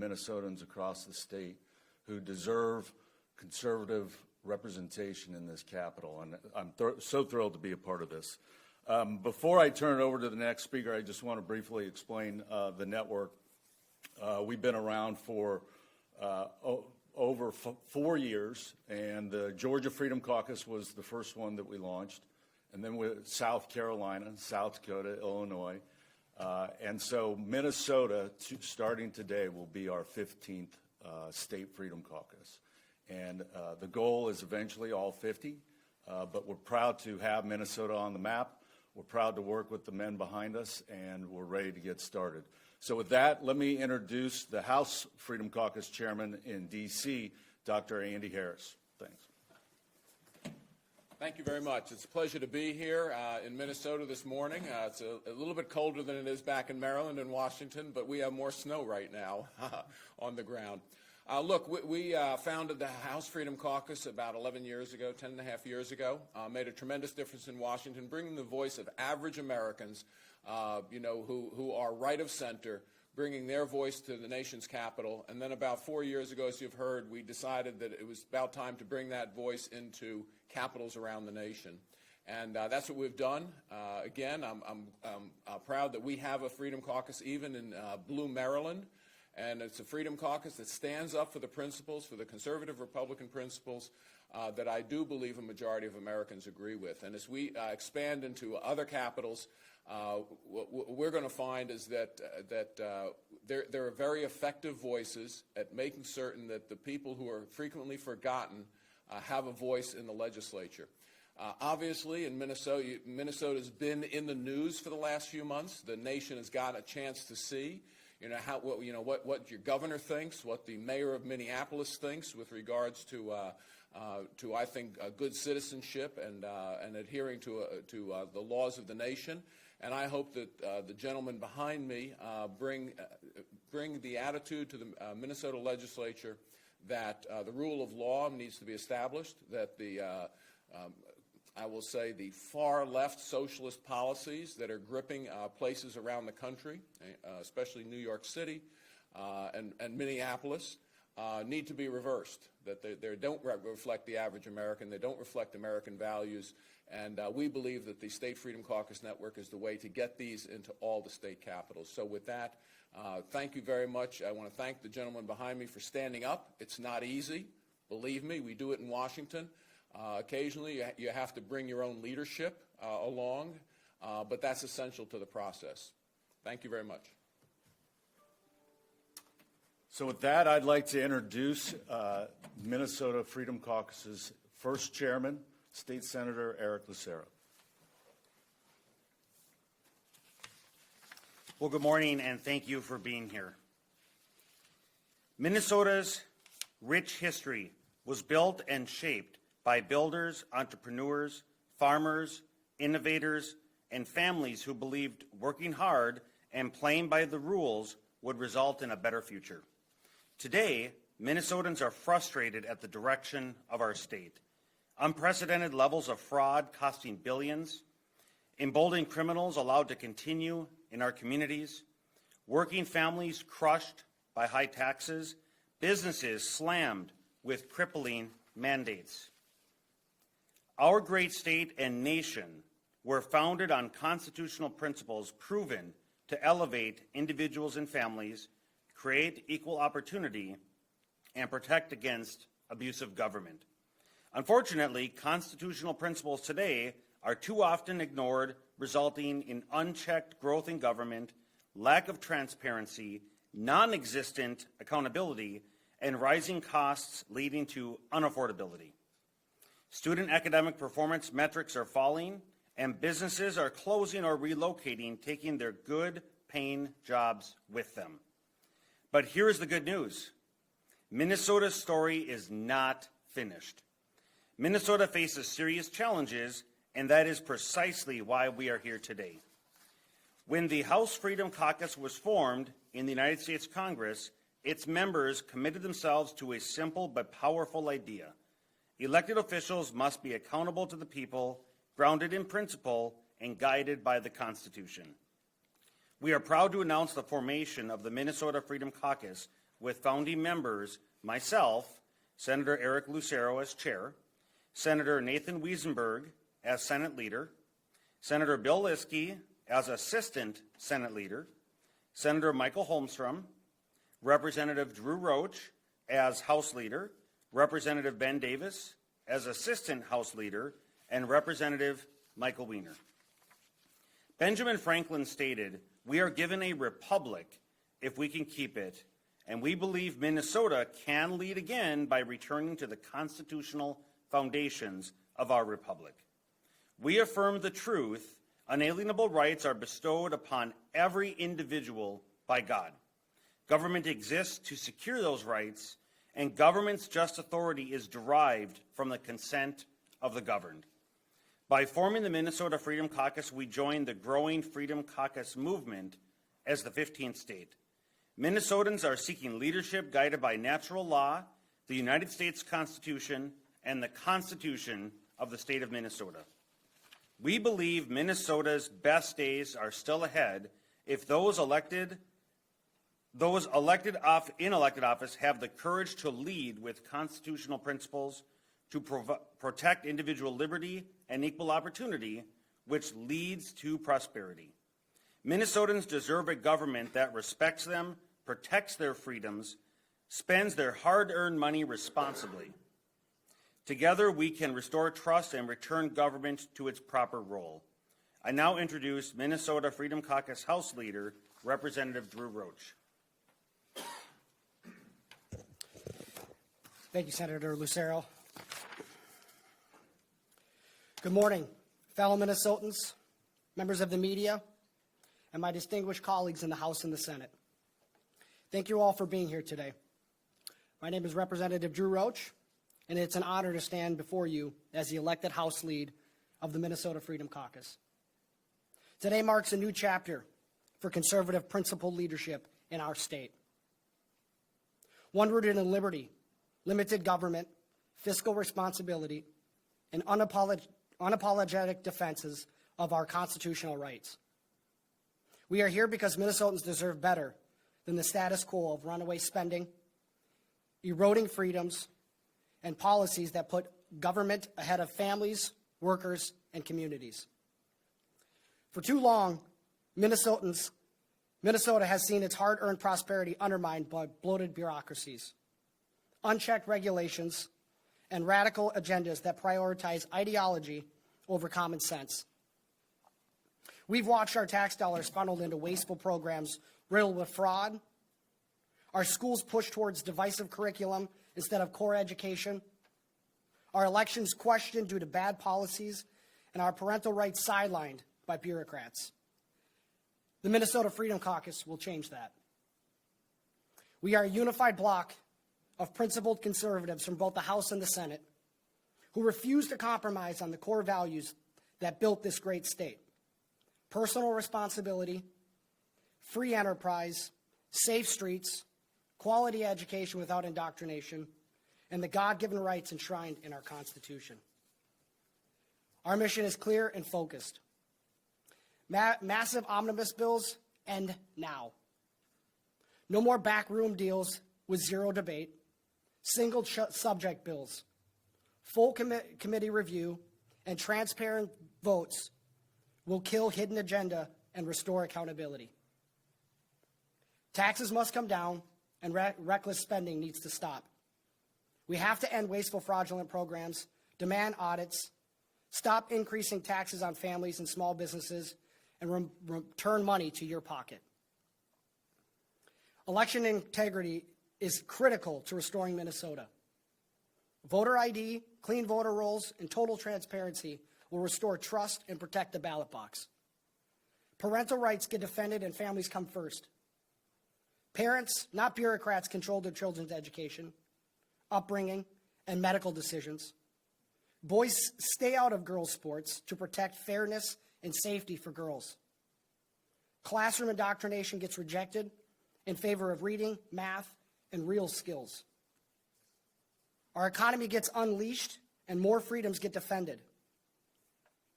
Minnesotans across the state who deserve conservative representation in this Capitol, and I'm so thrilled to be a part of this. Before I turn it over to the next speaker, I just want to briefly explain the network. We've been around for over 4 years, and the Georgia Freedom Caucus was the first one that we launched, and then with South Carolina, South Dakota, Illinois, and so Minnesota, starting today, will be our 15th State Freedom Caucus. And the goal is eventually all 50, but we're proud to have Minnesota on the map. We're proud to work with the men behind us, and we're ready to get started. So with that, let me introduce the House Freedom Caucus Chairman in D.C., Dr. Andy Harris. Thanks. Thank you very much. It's a pleasure to be here in Minnesota this morning. It's a little bit colder than it is back in Maryland and Washington, but we have more snow right now on the ground. Look, we founded the House Freedom Caucus about 11 years ago, 10 and a half years ago, made a tremendous difference in Washington, bringing the voice of average Americans, who are right of center, bringing their voice to the nation's capital. And then about 4 years ago, as you've heard, we decided that it was about time to bring that voice into capitals around the nation. And that's what we've done. Again, I'm proud that we have a Freedom Caucus even in Blue, Maryland. And it's a Freedom Caucus that stands up for the principles, for the conservative Republican principles that I do believe a majority of Americans agree with. And as we expand into other capitals, what we're going to find is that there are very effective voices at making certain that the people who are frequently forgotten have a voice in the legislature. Obviously, in Minnesota's been in the news for the last few months. The nation has gotten a chance to see what your governor thinks, what the mayor of Minneapolis thinks with regards to I think good citizenship and adhering to the laws of the nation. And I hope that the gentlemen behind me bring the attitude to the Minnesota legislature that the rule of law needs to be established, that I will say the far left socialist policies that are gripping places around the country, especially New York City and Minneapolis, need to be reversed, that they don't reflect the average American, they don't reflect American values, and we believe that the State Freedom Caucus Network is the way to get these into all the state capitals. So with that, thank you very much. I want to thank the gentleman behind me for standing up. It's not easy. Believe me, we do it in Washington. Occasionally, you have to bring your own leadership along, but that's essential to the process. Thank you very much. So with that, I'd like to introduce Minnesota Freedom Caucus's first chairman, State Senator Eric Lucero. Well, good morning, and thank you for being here. Minnesota's rich history was built and shaped by builders, entrepreneurs, farmers, innovators, and families who believed working hard and playing by the rules would result in a better future. Today, Minnesotans are frustrated at the direction of our state. Unprecedented levels of fraud costing billions, emboldened criminals allowed to continue in our communities, working families crushed by high taxes, businesses slammed with crippling mandates. Our great state and nation were founded on constitutional principles proven to elevate individuals and families, create equal opportunity, and protect against abusive government. Unfortunately, constitutional principles today are too often ignored, resulting in unchecked growth in government, lack of transparency, non-existent accountability, and rising costs leading to unaffordability. Student academic performance metrics are falling, and businesses are closing or relocating, taking their good-paying jobs with them. But here's the good news. Minnesota's story is not finished. Minnesota faces serious challenges, and that is precisely why we are here today. When the House Freedom Caucus was formed in the United States Congress, its members committed themselves to a simple but powerful idea. Elected officials must be accountable to the people, grounded in principle, and guided by the Constitution. We are proud to announce the formation of the Minnesota Freedom Caucus with founding members, myself, Senator Eric Lucero as chair, Senator Nathan Wiesenberg as Senate leader, Senator Bill Liskey as assistant Senate leader, Senator Michael Holmstrom, Representative Drew Roach as House leader, Representative Ben Davis as assistant House leader, and Representative Michael Wiener. Benjamin Franklin stated, "We are given a republic if we can keep it, and we believe Minnesota can lead again by returning to the constitutional foundations of our republic. We affirm the truth, unalienable rights are bestowed upon every individual by God. Government exists to secure those rights, and government's just authority is derived from the consent of the governed. By forming the Minnesota Freedom Caucus, we joined the growing Freedom Caucus movement as the 15th state. Minnesotans are seeking leadership guided by natural law, the United States Constitution, and the Constitution of the state of Minnesota. We believe Minnesota's best days are still ahead if those in elected office have the courage to lead with constitutional principles to protect individual liberty and equal opportunity, which leads to prosperity. Minnesotans deserve a government that respects them, protects their freedoms, spends their hard-earned money responsibly. Together, we can restore trust and return government to its proper role. I now introduce Minnesota Freedom Caucus House Leader, Representative Drew Roach. Thank you, Senator Lucero. Good morning, fellow Minnesotans, members of the media, and my distinguished colleagues in the House and the Senate. Thank you all for being here today. My name is Representative Drew Roach, and it's an honor to stand before you as the elected House lead of the Minnesota Freedom Caucus. Today marks a new chapter for conservative principled leadership in our state. One rooted in liberty, limited government, fiscal responsibility, and unapologetic defenses of our constitutional rights. We are here because Minnesotans deserve better than the status quo of runaway spending, eroding freedoms, and policies that put government ahead of families, workers, and communities. For too long, Minnesota has seen its hard-earned prosperity undermined by bloated bureaucracies, unchecked regulations, and radical agendas that prioritize ideology over common sense. We've watched our tax dollars funneled into wasteful programs riddled with fraud, our schools pushed towards divisive curriculum instead of core education, our elections questioned due to bad policies, and our parental rights sidelined by bureaucrats. The Minnesota Freedom Caucus will change that. We are a unified bloc of principled conservatives from both the House and the Senate who refuse to compromise on the core values that built this great state: personal responsibility, free enterprise, safe streets, quality education without indoctrination, and the God-given rights enshrined in our Constitution. Our mission is clear and focused. Massive omnibus bills end now. No more backroom deals with zero debate. Single subject bills, full committee review, and transparent votes will kill hidden agenda and restore accountability. Taxes must come down, and reckless spending needs to stop. We have to end wasteful, fraudulent programs, demand audits, stop increasing taxes on families and small businesses, and return money to your pocket. Election integrity is critical to restoring Minnesota. Voter ID, clean voter rolls, and total transparency will restore trust and protect the ballot box. Parental rights get defended and families come first. Parents, not bureaucrats, control their children's education, upbringing, and medical decisions. Boys stay out of girls' sports to protect fairness and safety for girls. Classroom indoctrination gets rejected in favor of reading, math, and real skills. Our economy gets unleashed and more freedoms get defended.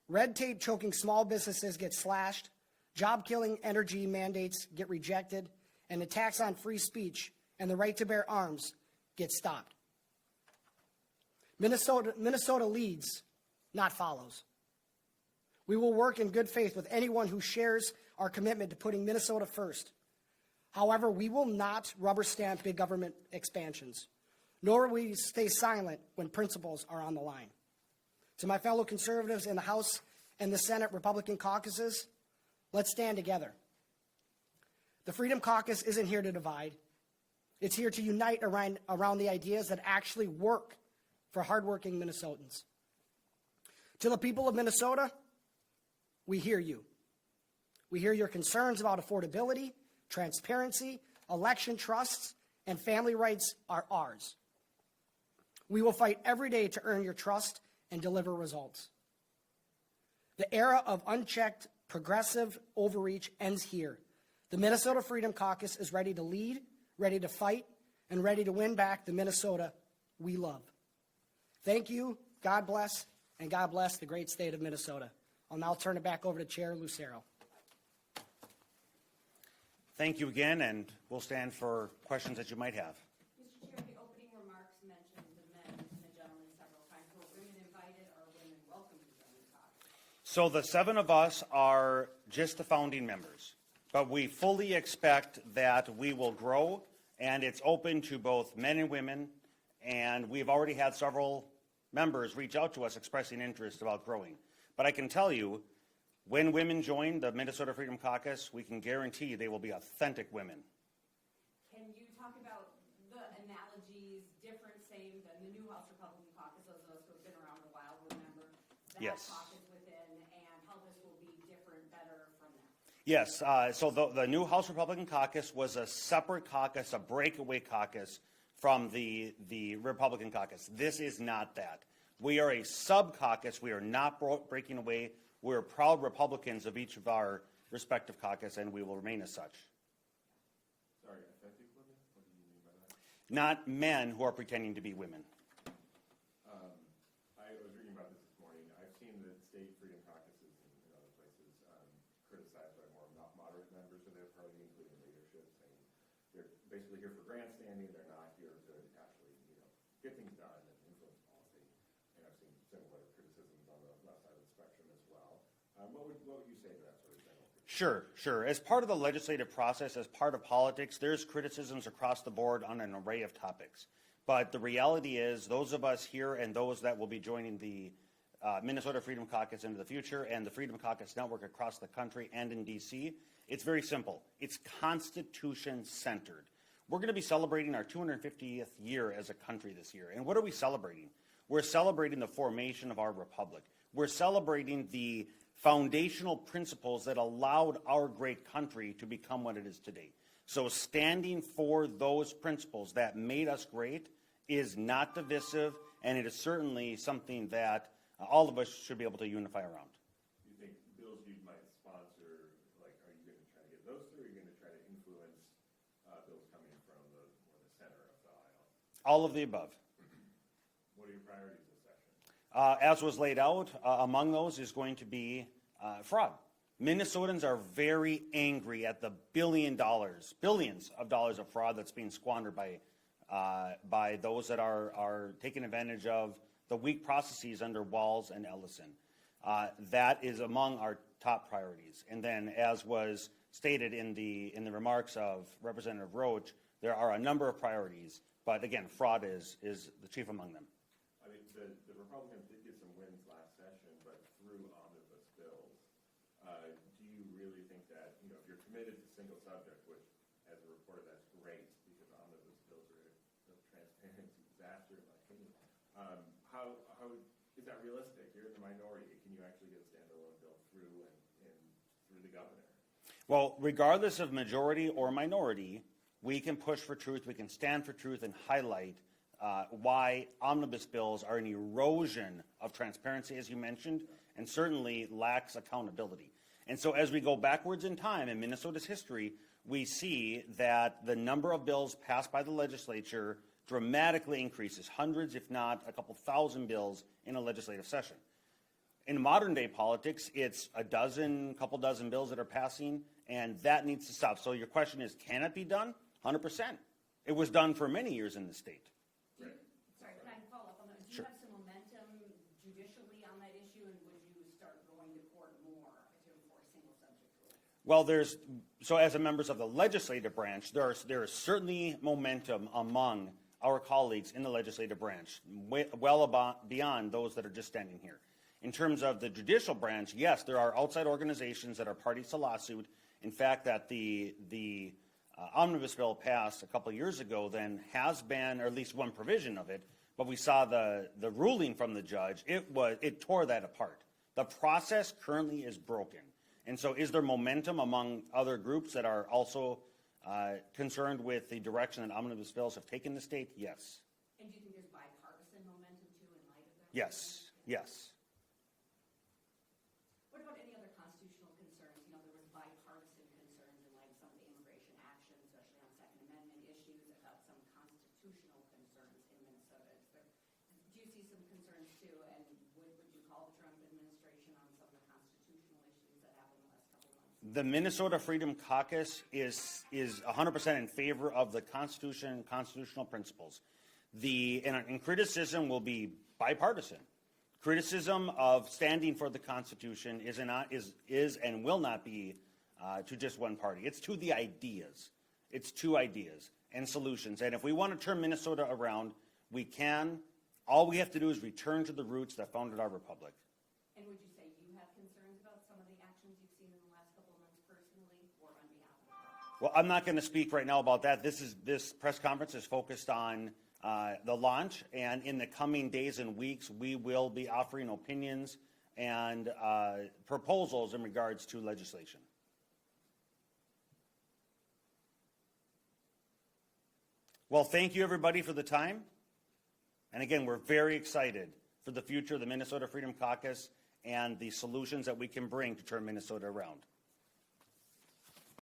Red tape choking small businesses get slashed, job-killing energy mandates get rejected, and attacks on free speech and the right to bear arms get stopped. Minnesota leads, not follows. We will work in good faith with anyone who shares our commitment to putting Minnesota first. However, we will not rubber stamp big government expansions, nor will we stay silent when principles are on the line. To my fellow conservatives in the House and the Senate Republican caucuses, let's stand together. The Freedom Caucus isn't here to divide. It's here to unite around the ideas that actually work for hardworking Minnesotans. To the people of Minnesota, we hear you. We hear your concerns about affordability, transparency, election trusts, and family rights are ours. We will fight every day to earn your trust and deliver results. The era of unchecked progressive overreach ends here. The Minnesota Freedom Caucus is ready to lead, ready to fight, and ready to win back the Minnesota we love. Thank you, God bless, and God bless the great state of Minnesota. I'll now turn it back over to Chair Lucero. Thank you again, and we'll stand for questions that you might have. Mr. Chair, the opening remarks mentioned the men and the gentlemen several times. Were women invited or women welcome to join the caucus? So the 7 of us are just the founding members, but we fully expect that we will grow, and it's open to both men and women, and we've already had several members reach out to us expressing interest about growing. But I can tell you, when women join the Minnesota Freedom Caucus, we can guarantee they will be authentic women. Can you talk about the analogies, different, same, than the new House Republican Caucus, those of us who have been around a while remember that Yes. caucus within, and how this will be different, better from that? Yes, so the new House Republican Caucus was a separate caucus, a breakaway caucus from the Republican caucus. This is not that. We are a sub-caucus. We are not breaking away. We're proud Republicans of each of our respective caucus, and we will remain as such. Sorry, authentic women? What do you mean by that? Not men who are pretending to be women. I was reading about this morning. I've seen the state freedom caucuses in other places criticized by more moderate members of their party, including leadership, saying they're basically here for grandstanding. They're not here to actually, get things done and influence policy. And I've seen similar criticisms on the left side of the spectrum as well. What would you say to that sort of thing? Sure. As part of the legislative process, as part of politics, there's criticisms across the board on an array of topics. But the reality is, those of us here and those that will be joining the Minnesota Freedom Caucus into the future and the Freedom Caucus Network across the country and in D.C., it's very simple. It's Constitution-centered. We're going to be celebrating our 250th year as a country this year. And what are we celebrating? We're celebrating the formation of our republic. We're celebrating the foundational principles that allowed our great country to become what it is today. So standing for those principles that made us great is not divisive, and it is certainly something that all of us should be able to unify around. Do you think bills you might sponsor, are you going to try to get those through, or are you going to try to influence bills coming from the center of the aisle? All of the above. What are your priorities this session? As was laid out, among those is going to be fraud. Minnesotans are very angry at the billions of dollars of fraud that's being squandered by those that are taking advantage of the weak processes under Walz and Ellison. That is among our top priorities. And then, as was stated in the remarks of Representative Roach, there are a number of priorities. But again, fraud is the chief among them. I mean, the Republicans did get some wins last session, but through omnibus bills. Do you really think that, if you're committed to single subject, which, as a reporter, that's great, because omnibus bills are a transparency disaster, in my opinion. How is that realistic? You're in the minority. Can you actually get a standalone bill through and through the governor? Well, regardless of majority or minority, we can push for truth, we can stand for truth, and highlight why omnibus bills are an erosion of transparency, as you mentioned, and certainly lacks accountability. And so as we go backwards in time in Minnesota's history, we see that the number of bills passed by the legislature dramatically increases, hundreds, if not a couple thousand bills in a legislative session. In modern day politics, it's couple dozen bills that are passing, and that needs to stop. So your question is, can it be done? 100%. It was done for many years in the state. Sorry, can I follow up on that? Do you have some momentum judicially on that issue, and would you start going to court more to enforce single subject rules? Well, so as a members of the legislative branch, there is certainly momentum among our colleagues in the legislative branch, beyond those that are just standing here. In terms of the judicial branch, yes, there are outside organizations that are parties to lawsuit. In fact, that the omnibus bill passed a couple of years ago then has been, or at least one provision of it, but we saw the ruling from the judge, it tore that apart. The process currently is broken. And so is there momentum among other groups that are also concerned with the direction that omnibus bills have taken the state? Yes. And do you think there's bipartisan momentum too in light of that? Yes, yes. What about any other constitutional concerns? You know, there was bipartisan concerns in light of some of the immigration action, especially on Second Amendment issues, about some constitutional concerns in Minnesota. Do you see some concerns too, and would you call the Trump administration on some of the constitutional issues that happened the last couple of months? The Minnesota Freedom Caucus is 100% in favor of the Constitution and constitutional principles. And criticism will be bipartisan. Criticism of standing for the Constitution is and will not be to just one party. It's to the ideas. It's to ideas and solutions. And if we want to turn Minnesota around, we can. All we have to do is return to the roots that founded our republic. And would you say you have concerns about some of the actions you've seen in the last couple of months personally, or on behalf of the party? Well, I'm not going to speak right now about that. This press conference is focused on the launch, and in the coming days and weeks, we will be offering opinions and proposals in regards to legislation. Well, thank you, everybody, for the time. And again, we're very excited for the future of the Minnesota Freedom Caucus and the solutions that we can bring to turn Minnesota around.